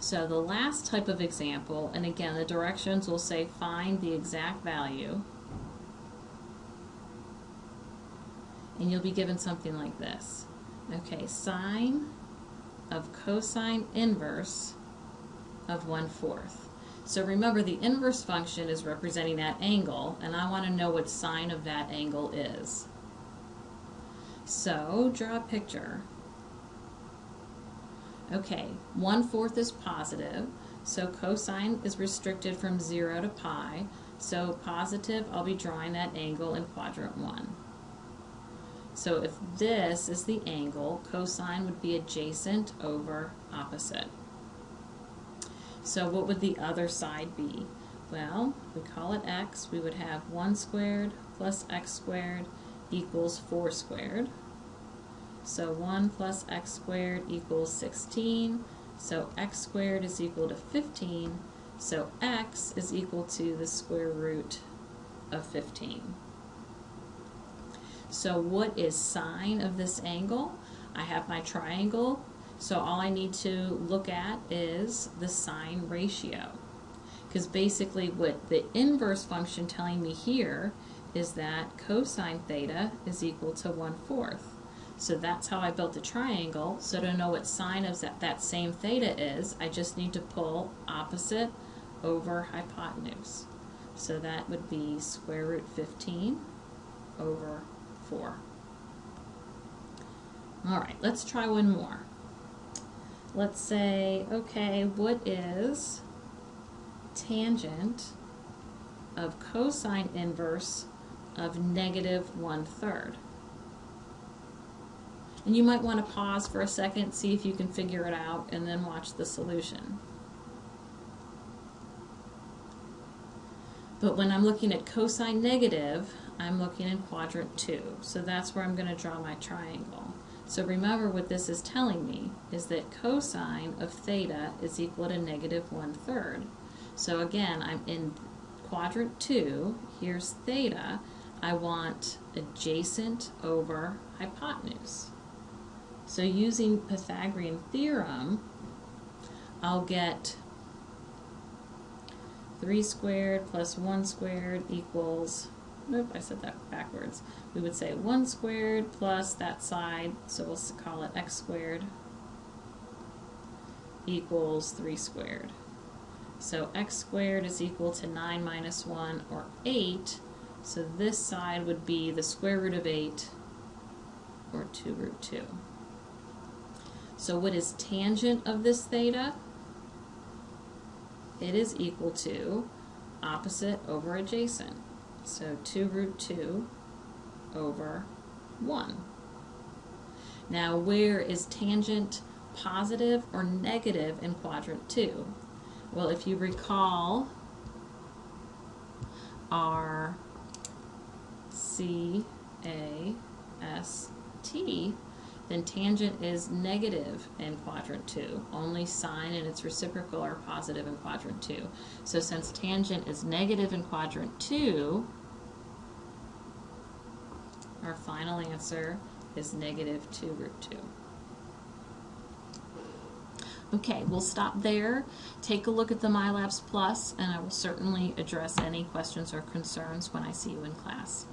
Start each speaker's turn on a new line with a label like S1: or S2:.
S1: So the last type of example, and again the directions will say find the exact value, and you'll be given something like this. Okay, sine of cosine inverse of 1/4. So remember, the inverse function is representing that angle, and I want to know what sine of that angle is. So draw a picture. Okay, 1/4 is positive, so cosine is restricted from 0 to pi. So positive, I'll be drawing that angle in quadrant 1. So if this is the angle, cosine would be adjacent over opposite. So what would the other side be? Well, we call it x. We would have 1 squared plus x squared equals 4 squared. So 1 plus x squared equals 16. So x squared is equal to 15. So x is equal to the square root of 15. So what is sine of this angle? I have my triangle. So all I need to look at is the sine ratio. Because basically what the inverse function telling me here is that cosine theta is equal to 1/4. So that's how I built the triangle. So to know what sine of that same theta is, I just need to pull opposite over hypotenuse. So that would be square root 15 over 4. All right, let's try one more. Let's say, okay, what is tangent of cosine inverse of negative 1/3? And you might want to pause for a second, see if you can figure it out, and then watch the solution. But when I'm looking at cosine negative, I'm looking in quadrant 2. So that's where I'm going to draw my triangle. So remember, what this is telling me is that cosine of theta is equal to negative 1/3. So again, I'm in quadrant 2. Here's theta. I want adjacent over hypotenuse. So using Pythagorean theorem, I'll get 3 squared plus 1 squared equals, nope, I said that backwards. We would say 1 squared plus that side, so we'll call it x squared, equals 3 squared. So x squared is equal to 9 minus 1, or 8. So this side would be the square root of 8, or 2 root 2. So what is tangent of this theta? It is equal to opposite over adjacent. So 2 root 2 over 1. Now, where is tangent positive or negative in quadrant 2? Well, if you recall our CAST, then tangent is negative in quadrant 2. Only sine and its reciprocal are positive in quadrant 2. So since tangent is negative in quadrant 2, our final answer is negative 2 root 2. Okay, we'll stop there. Take a look at the MyLabs Plus, and I will certainly address any questions or concerns when I see you in class.